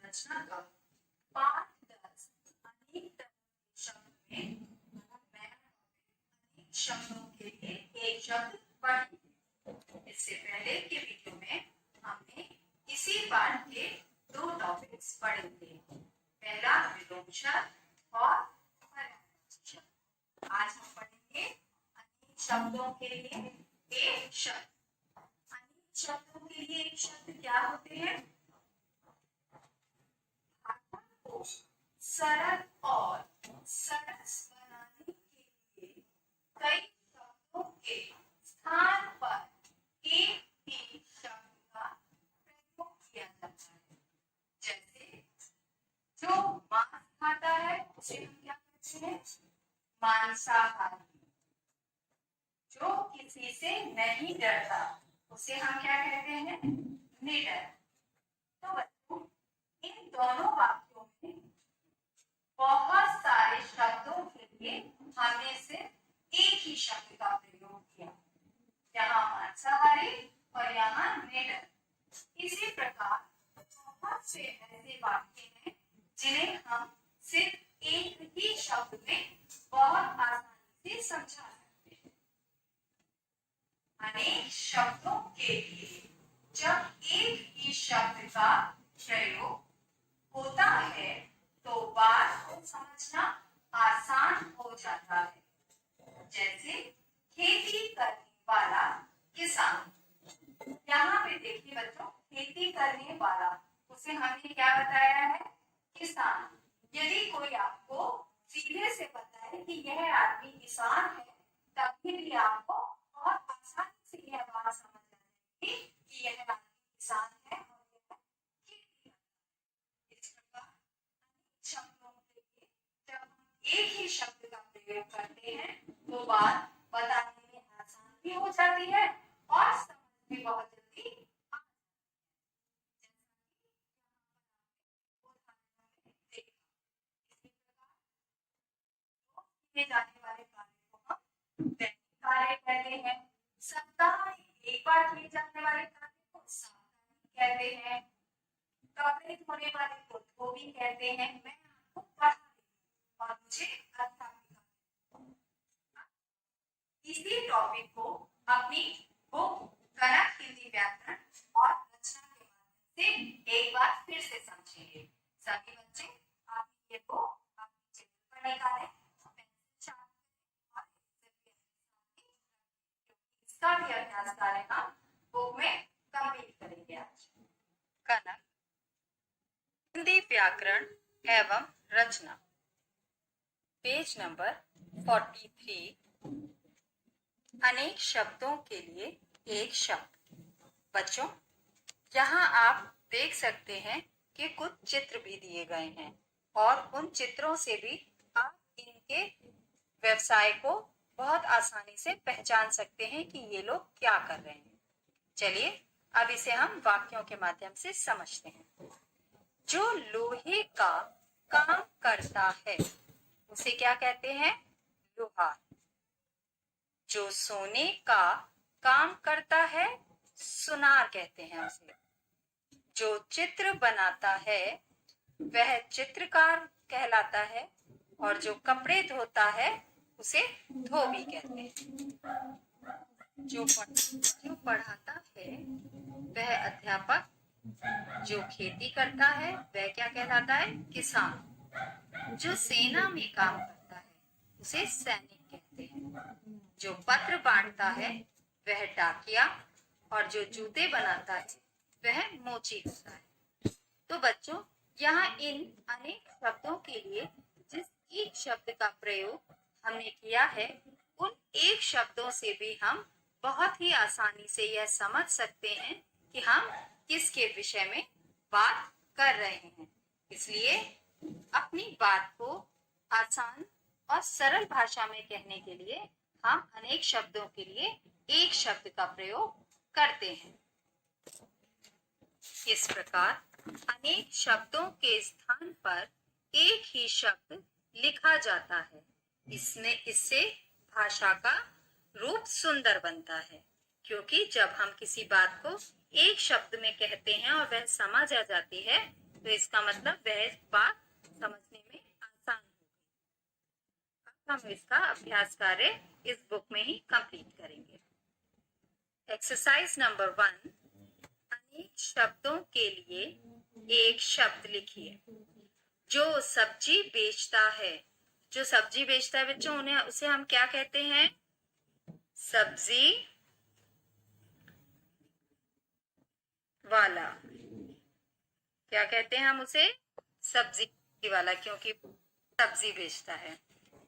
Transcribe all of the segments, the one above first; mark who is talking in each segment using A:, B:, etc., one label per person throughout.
A: रचना का पाठ 10 अनेक तरह के शब्द में अनेक शब्दों के लिए एक शब्द पढ़ेंगे। इससे पहले के वीडियो में हमने इसी पाठ के दो टॉपिक्स पढ़ेंगे, पहला विलोम शब्द और पर्यायवाची शब्द। आज हम पढ़ेंगे अनेक शब्दों के लिए एक शब्द। अनेक शब्दों के लिए एक शब्द क्या होते हैं? भाषा को सरल और सरस बनाने के लिए कई शब्दों के स्थान पर एक ही शब्द का प्रयोग किया जाता है। जैसे जो मांस खाता है उसे हम क्या कहते हैं? मांसाहारी। जो किसी से नहीं डरता उसे हम क्या कहते हैं? निडर। तो बच्चों, इन दोनों वाक्यों में बहुत सारे शब्दों के लिए हमने सिर्फ एक ही शब्द का प्रयोग किया, यहाँ मांसाहारी और यहाँ निडर। इसी प्रकार बहुत से ऐसे वाक्य हैं जिन्हें हम सिर्फ एक ही शब्द में बहुत आसानी से समझा सकते हैं। अनेक शब्दों के लिए जब एक ही शब्द का प्रयोग होता है तो बात को समझना आसान हो जाता है। जैसे खेती करने वाला किसान। यहाँ पे देखिए बच्चों, खेती करने वाला उसे हमने क्या बताया है? किसान। यदि कोई आपको सीधे से बताए कि यह आदमी किसान है, तभी भी आपको बहुत आसानी से यह बात समझ आ जाएगी कि यह आदमी किसान है और यह खेती करता है। इस प्रकार शब्दों के लिए जब हम एक ही शब्द का प्रयोग करते हैं तो बात बताने में आसान भी हो जाती है और समझ भी बहुत जल्दी आ जाने वाले कार्य को हम दैनिक कार्य कहते हैं। सप्ताह में एक बार किए जाने वाले कार्य को साप्ताहिक कहते हैं। कपड़े धोने वाले को धोबी कहते हैं। मैं आपको पढ़ा रही और मुझे अध्यापिका। इसी टॉपिक को अपनी बुक कनक हिंदी व्याकरण और रचना के माध्यम से एक बार फिर से समझेंगे। सभी बच्चे आप ये बुक अपने चैनल पर निकालें, इसका भी अभ्यास कार्य हम बुक में कंप्लीट करेंगे आज। कनक हिंदी व्याकरण एवं रचना, पेज नंबर 43। अनेक शब्दों के लिए एक शब्द। बच्चों, यहाँ आप देख सकते हैं कि कुछ चित्र भी दिए गए हैं और उन चित्रों से भी आप इनके व्यवसाय को बहुत आसानी से पहचान सकते हैं कि ये लोग क्या कर रहे हैं। चलिए अब इसे हम वाक्यों के माध्यम से समझते हैं। जो लोहे का काम करता है उसे क्या कहते हैं? लोहार। जो सोने का काम करता है सुनार कहते हैं उसे। जो चित्र बनाता है वह चित्रकार कहलाता है और जो कपड़े धोता है उसे धोबी कहते हैं। जो पढ़ाता है वह अध्यापक। जो खेती करता है वह क्या कहलाता है? किसान। जो सेना में काम करता है उसे सैनिक कहते हैं। जो पत्र बांटता है वह डाकिया और जो जूते बनाता है वह मोची होता है। तो बच्चों, यहाँ इन अनेक शब्दों के लिए जिस एक शब्द का प्रयोग हमने किया है, उन एक शब्दों से भी हम बहुत ही आसानी से यह समझ सकते हैं कि हम किसके विषय में बात कर रहे हैं। इसलिए अपनी बात को आसान और सरल भाषा में कहने के लिए हम अनेक शब्दों के लिए एक शब्द का प्रयोग करते हैं। इस प्रकार अनेक शब्दों के स्थान पर एक ही शब्द लिखा जाता है। इससे भाषा का रूप सुंदर बनता है, क्योंकि जब हम किसी बात को एक शब्द में कहते हैं और वह समझ आ जाती है तो इसका मतलब वह बात समझने में आसान होगी। हम इसका अभ्यास कार्य इस बुक में ही कंप्लीट करेंगे। एक्सरसाइज नंबर 1, अनेक शब्दों के लिए एक शब्द लिखिए। जो सब्जी बेचता है, जो सब्जी बेचता है बच्चों, उन्हें उसे हम क्या कहते हैं? सब्जी वाला। क्या कहते हैं हम उसे? सब्जी वाला, क्योंकि सब्जी बेचता है।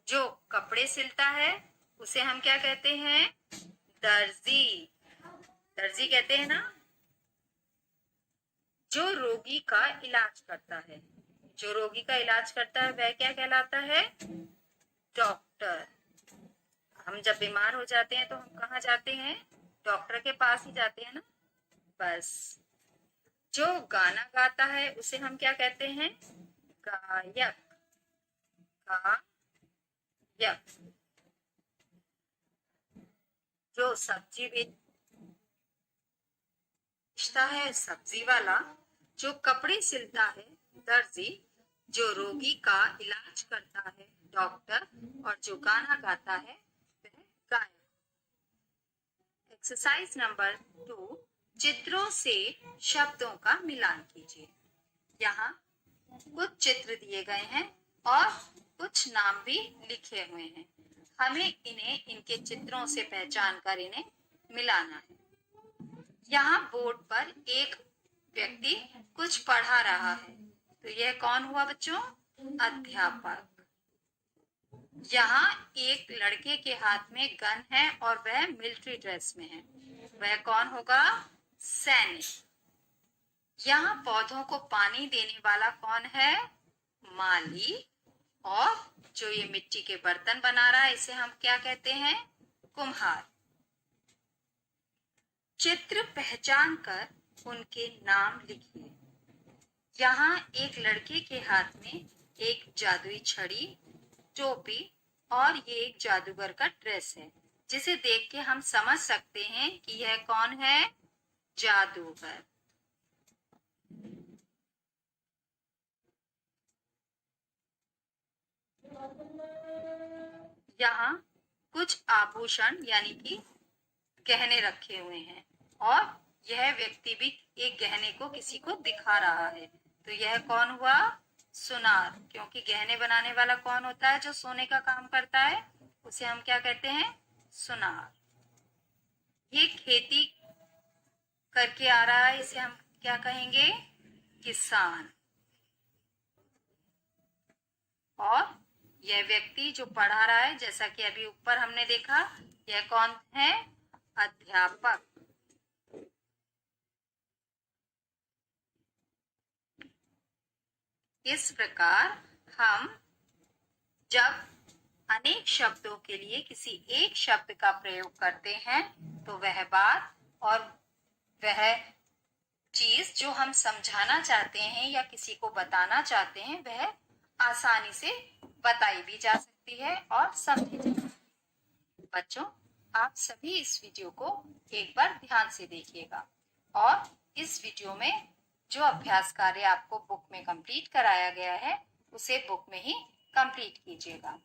A: जो कपड़े सिलता है उसे हम क्या कहते हैं? दर्जी। दर्जी कहते हैं ना। जो रोगी का इलाज करता है, जो रोगी का इलाज करता है वह क्या कहलाता है? डॉक्टर। हम जब बीमार हो जाते हैं तो हम कहाँ जाते हैं? डॉक्टर के पास ही जाते हैं ना। बस। जो गाना गाता है उसे हम क्या कहते हैं? गायक। गायक। जो सब्जी बेचता है, सब्जी वाला। जो कपड़े सिलता है, दर्जी। जो रोगी का इलाज करता है, डॉक्टर। और जो गाना गाता है वह गायक। एक्सरसाइज नंबर 2, चित्रों से शब्दों का मिलान कीजिए। यहाँ कुछ चित्र दिए गए हैं और कुछ नाम भी लिखे हुए हैं। हमें इन्हें इनके चित्रों से पहचान कर इन्हें मिलाना है। यहाँ बोर्ड पर एक व्यक्ति कुछ पढ़ा रहा है, तो यह कौन हुआ बच्चों? अध्यापक। यहाँ एक लड़के के हाथ में गन है और वह मिलिट्री ड्रेस में है, वह कौन होगा? सैनिक। यहाँ पौधों को पानी देने वाला कौन है? माली। और जो ये मिट्टी के बर्तन बना रहा है इसे हम क्या कहते हैं? कुम्हार। चित्र पहचान कर उनके नाम लिखिए। यहाँ एक लड़के के हाथ में एक जादुई छड़ी, टोपी और ये एक जादूगर का ड्रेस है, जिसे देख के हम समझ सकते हैं कि यह कौन है? जादूगर। यहाँ कुछ आभूषण यानी कि गहने रखे हुए हैं और यह व्यक्ति भी एक गहने को किसी को दिखा रहा है, तो यह कौन हुआ? सुनार। क्योंकि गहने बनाने वाला कौन होता है? जो सोने का काम करता है उसे हम क्या कहते हैं? सुनार। ये खेती करके आ रहा है, इसे हम क्या कहेंगे? किसान। और यह व्यक्ति जो पढ़ा रहा है, जैसा कि अभी ऊपर हमने देखा, यह कौन है? अध्यापक। इस प्रकार हम जब अनेक शब्दों के लिए किसी एक शब्द का प्रयोग करते हैं तो वह बात और वह चीज जो हम समझाना चाहते हैं या किसी को बताना चाहते हैं वह आसानी से बताई भी जा सकती है और समझी जा सकती है। बच्चों, आप सभी इस वीडियो को एक बार ध्यान से देखिएगा और इस वीडियो में जो अभ्यास कार्य आपको बुक में कंप्लीट कराया गया है उसे बुक में ही कंप्लीट कीजिएगा।